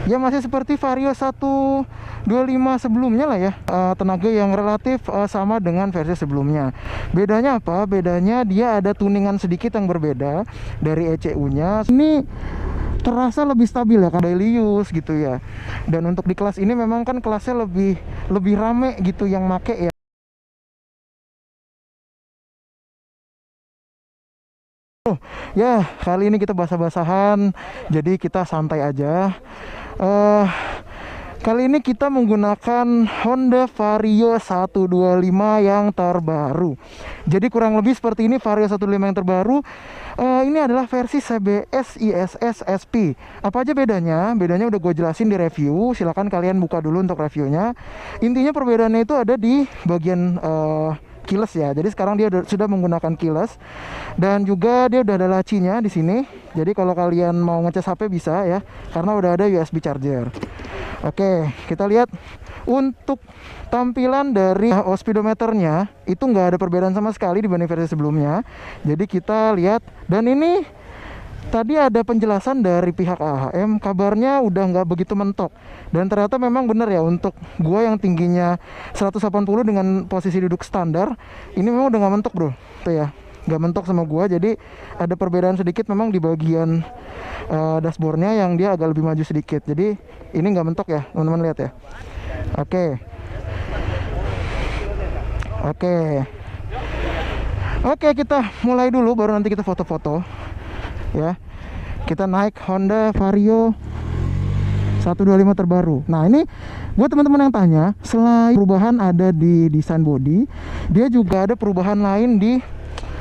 Ya masih seperti Vario 125 sebelumnya lah ya. Tenaga yang relatif sama dengan versi sebelumnya. Bedanya apa? Bedanya dia ada tuningan sedikit yang berbeda dari ECU-nya. Ini terasa lebih stabil ya, kan daily use gitu ya. Dan untuk di kelas ini memang kan kelasnya lebih rame gitu yang make ya. Ya, kali ini kita basah-basahan, jadi kita santai aja. Kali ini kita menggunakan Honda Vario 125 yang terbaru. Jadi kurang lebih seperti ini Vario 125 yang terbaru. Ini adalah versi CBS ISS SP. Apa aja bedanya? Bedanya udah gue jelasin di review. Silahkan kalian buka dulu untuk reviewnya. Intinya perbedaannya itu ada di bagian keyless ya. Jadi sekarang dia sudah menggunakan keyless dan juga dia udah ada lacinya di sini. Jadi kalau kalian mau ngecas HP bisa ya, karena udah ada USB charger. Oke, kita lihat untuk tampilan dari speedometernya itu nggak ada perbedaan sama sekali dibanding versi sebelumnya. Jadi kita lihat, dan ini tadi ada penjelasan dari pihak AHM, kabarnya udah nggak begitu mentok. Dan ternyata memang benar ya, untuk gua yang tingginya 180 dengan posisi duduk standar, ini memang udah nggak mentok bro. Tuh ya, nggak mentok sama gua. Jadi ada perbedaan sedikit memang di bagian dashboardnya yang dia agak lebih maju sedikit. Jadi ini nggak mentok ya teman-teman, lihat ya. Oke, kita mulai dulu, baru nanti kita foto-foto ya. Kita naik Honda Vario 125 terbaru. Nah ini buat teman-teman yang tanya, selain perubahan ada di desain body, dia juga ada perubahan lain di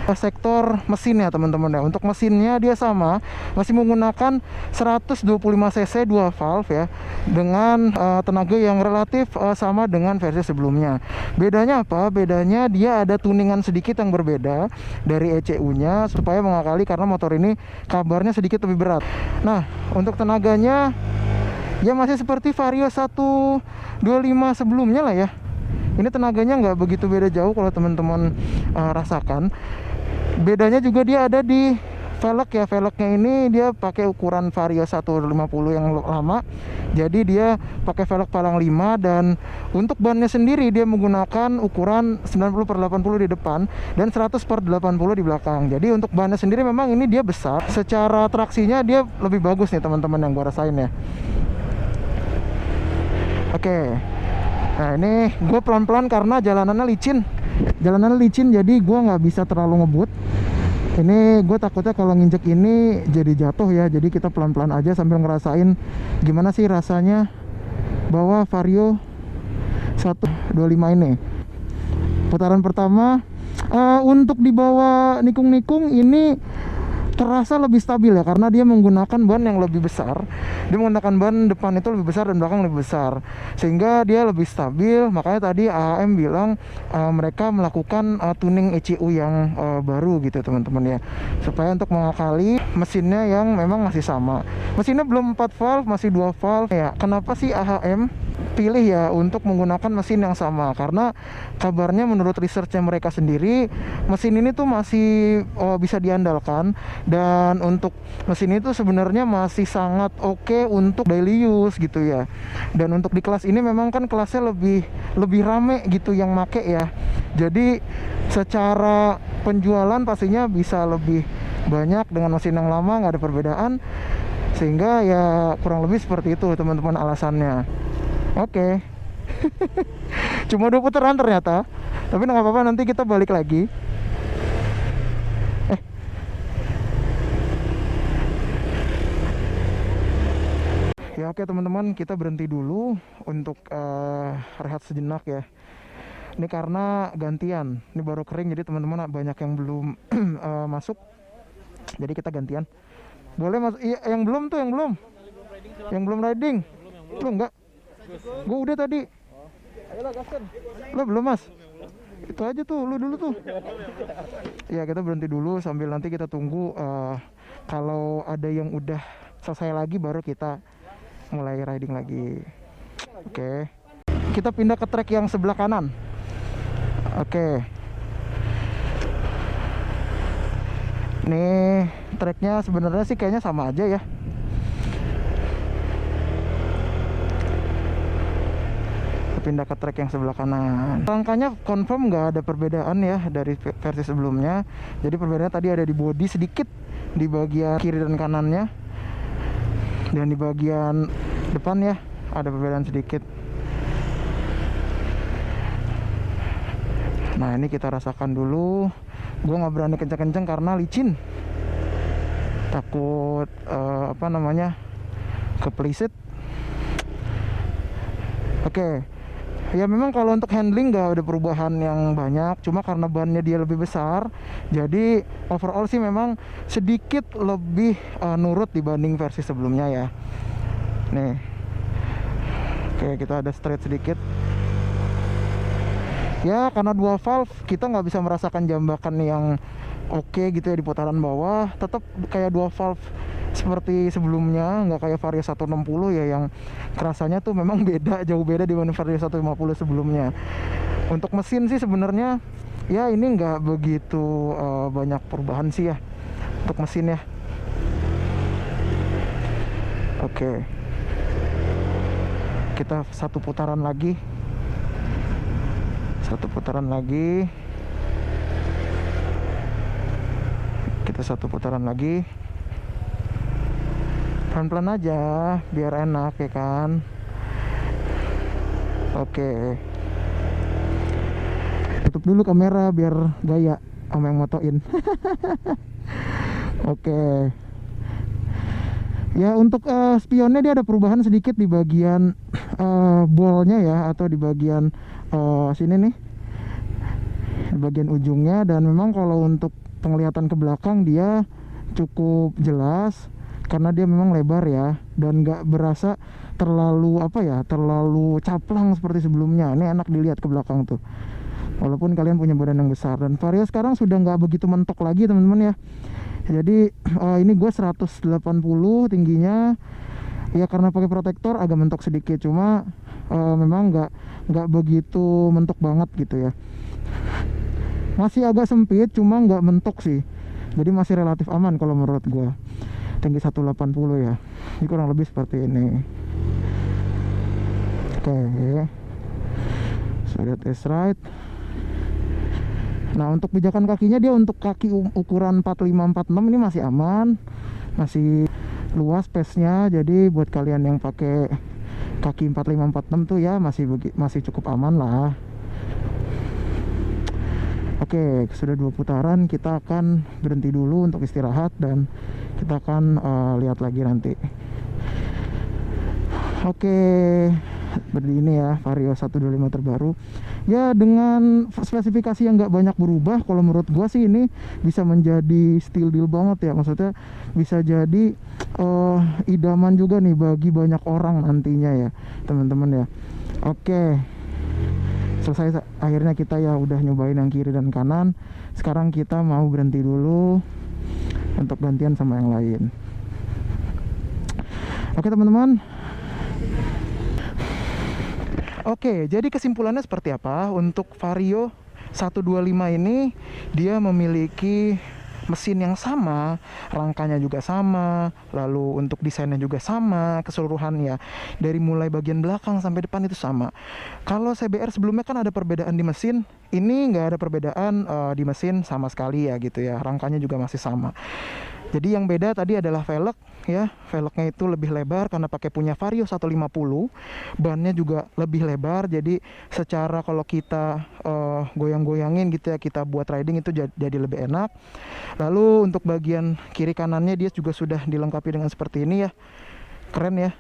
sektor mesinnya teman-teman ya. Untuk mesinnya dia sama, masih menggunakan 125 cc 2 valve ya, dengan tenaga yang relatif sama dengan versi sebelumnya. Bedanya apa? Bedanya dia ada tuningan sedikit yang berbeda dari ECU-nya supaya mengakali, karena motor ini kabarnya sedikit lebih berat. Nah untuk tenaganya ya masih seperti Vario 125 sebelumnya lah ya. Ini tenaganya nggak begitu beda jauh kalau teman-teman rasakan. Bedanya juga dia ada di velg ya. Velgnya ini dia pakai ukuran Vario 150 yang lama. Jadi dia pakai velg palang 5, dan untuk bannya sendiri dia menggunakan ukuran 90/80 di depan dan 100/80 di belakang. Jadi untuk bannya sendiri memang ini dia besar. Secara traksinya dia lebih bagus nih teman-teman yang gua rasain ya. Oke. Nah ini gue pelan-pelan karena jalanannya licin, jadi gue nggak bisa terlalu ngebut. Ini gue takutnya kalau nginjek ini jadi jatuh ya. Jadi kita pelan-pelan aja sambil ngerasain gimana sih rasanya bawa Vario 125 ini. Putaran pertama, untuk dibawa nikung-nikung ini terasa lebih stabil ya, karena dia menggunakan ban yang lebih besar. Dia menggunakan ban depan itu lebih besar dan belakang lebih besar, sehingga dia lebih stabil. Makanya tadi AHM bilang mereka melakukan tuning ECU yang baru gitu teman-teman ya, supaya untuk mengakali mesinnya yang memang masih sama. Mesinnya belum 4 valve, masih 2 valve ya. Kenapa sih AHM pilih ya untuk menggunakan mesin yang sama? Karena kabarnya menurut researchnya mereka sendiri, mesin ini tuh masih bisa diandalkan. Dan untuk mesin itu sebenarnya masih sangat oke untuk daily use gitu ya. Dan untuk di kelas ini memang kan kelasnya lebih rame gitu yang make ya. Jadi secara penjualan pastinya bisa lebih banyak dengan mesin yang lama, nggak ada perbedaan. Sehingga ya kurang lebih seperti itu teman-teman alasannya. Oke. Cuma 2 putaran ternyata, tapi nggak apa-apa, nanti kita balik lagi. Ya oke teman-teman, kita berhenti dulu untuk rehat sejenak ya. Ini karena gantian, ini baru kering, jadi teman-teman banyak yang belum masuk. Jadi kita gantian. Boleh mas? Iya, yang belum tuh, yang belum riding. Lu enggak? Gue udah tadi. Ayolah gaskan. Lo belum mas? Itu aja tuh, lu dulu tuh. Ya kita berhenti dulu sambil nanti kita tunggu kalau ada yang udah selesai lagi baru kita mulai riding lagi. Oke. Kita pindah ke trek yang sebelah kanan. Oke. Nih treknya sebenarnya sih kayaknya sama aja ya. pindah ke trek yang sebelah kanan. Rangkanya confirm nggak ada perbedaan ya dari versi sebelumnya. Jadi perbedaannya tadi ada di bodi sedikit di bagian kiri dan kanannya, dan di bagian depan ya ada perbedaan sedikit. Nah ini kita rasakan dulu. Gue nggak berani kenceng-kenceng karena licin, takut kepelisit. Oke. Ya memang kalau untuk handling nggak ada perubahan yang banyak, cuma karena bannya dia lebih besar, jadi overall sih memang sedikit lebih nurut dibanding versi sebelumnya ya. Nih, oke kita ada straight sedikit. Ya karena dua valve kita nggak bisa merasakan jambakan yang oke gitu ya di putaran bawah, tetap kayak dua valve seperti sebelumnya, nggak kayak Vario 160 ya yang kerasanya tuh memang beda, jauh beda dibanding Vario 150 sebelumnya. Untuk mesin sih sebenarnya ya ini nggak begitu banyak perubahan sih ya untuk mesin ya. Oke, kita satu putaran lagi. Kita satu putaran lagi. Pelan-pelan aja biar enak ya kan. Oke, tutup dulu kamera biar gaya sama yang motoin. Oke. Ya untuk spionnya dia ada perubahan sedikit di bagian bolnya ya, atau di bagian sini nih, di bagian ujungnya. Dan memang kalau untuk penglihatan ke belakang dia cukup jelas karena dia memang lebar ya, dan nggak berasa terlalu terlalu caplang seperti sebelumnya. Ini enak dilihat ke belakang tuh, walaupun kalian punya badan yang besar. Dan Vario sekarang sudah nggak begitu mentok lagi teman-teman ya. Jadi ini gue 180 tingginya ya, karena pakai protektor agak mentok sedikit, cuma memang nggak begitu mentok banget gitu ya. Masih agak sempit, cuma nggak mentok sih, jadi masih relatif aman kalau menurut gue. Tinggi 180 ya, ini kurang lebih seperti ini. Oke, sudah test ride. Nah untuk pijakan kakinya, dia untuk kaki ukuran 45-46 ini masih aman, masih luas space-nya. Jadi buat kalian yang pakai kaki 45-46 tuh ya masih cukup aman lah. Oke, sudah 2 putaran, kita akan berhenti dulu untuk istirahat dan kita akan lihat lagi nanti. Oke, seperti ini ya Vario 125 terbaru ya, dengan spesifikasi yang nggak banyak berubah. Kalau menurut gua sih ini bisa menjadi steal deal banget ya, maksudnya bisa jadi idaman juga nih bagi banyak orang nantinya ya teman-teman ya. Oke, selesai akhirnya kita ya udah nyobain yang kiri dan kanan. Sekarang kita mau berhenti dulu untuk gantian sama yang lain. Oke teman-teman. Oke, jadi kesimpulannya seperti apa? Untuk Vario 125 ini dia memiliki mesin yang sama, rangkanya juga sama, lalu untuk desainnya juga sama, keseluruhannya dari mulai bagian belakang sampai depan itu sama. Kalau CBR sebelumnya kan ada perbedaan di mesin, ini nggak ada perbedaan di mesin sama sekali ya gitu ya, rangkanya juga masih sama. Jadi yang beda tadi adalah velg ya, velgnya itu lebih lebar karena pakai punya Vario 150, bannya juga lebih lebar, jadi secara kalau kita goyang-goyangin gitu ya, kita buat riding itu jadi lebih enak. Lalu untuk bagian kiri kanannya dia juga sudah dilengkapi dengan seperti ini ya, keren ya.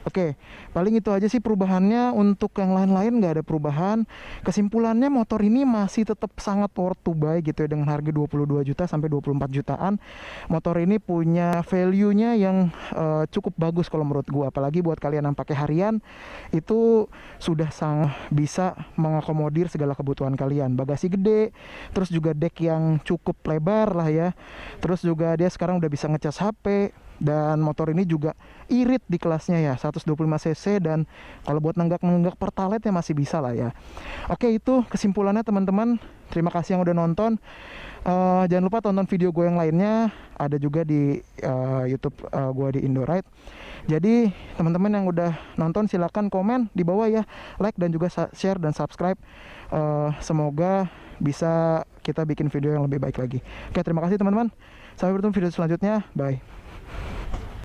Oke, paling itu aja sih perubahannya. Untuk yang lain-lain nggak ada perubahan. Kesimpulannya motor ini masih tetap sangat worth to buy gitu ya, dengan harga 22 juta sampai 24 jutaan. Motor ini punya value-nya yang cukup bagus kalau menurut gua, apalagi buat kalian yang pakai harian itu sudah sangat bisa mengakomodir segala kebutuhan kalian. Bagasi gede, terus juga deck yang cukup lebar lah ya. Terus juga dia sekarang udah bisa ngecas HP. Dan motor ini juga irit di kelasnya ya, 125 cc, dan kalau buat nenggak-nenggak pertalite ya masih bisa lah ya. Oke, itu kesimpulannya teman-teman. Terima kasih yang udah nonton. Jangan lupa tonton video gue yang lainnya, ada juga di YouTube gue di Indoride. Jadi teman-teman yang udah nonton silakan komen di bawah ya, like dan juga share dan subscribe. Semoga bisa kita bikin video yang lebih baik lagi. Oke, terima kasih teman-teman. Sampai bertemu video selanjutnya. Bye.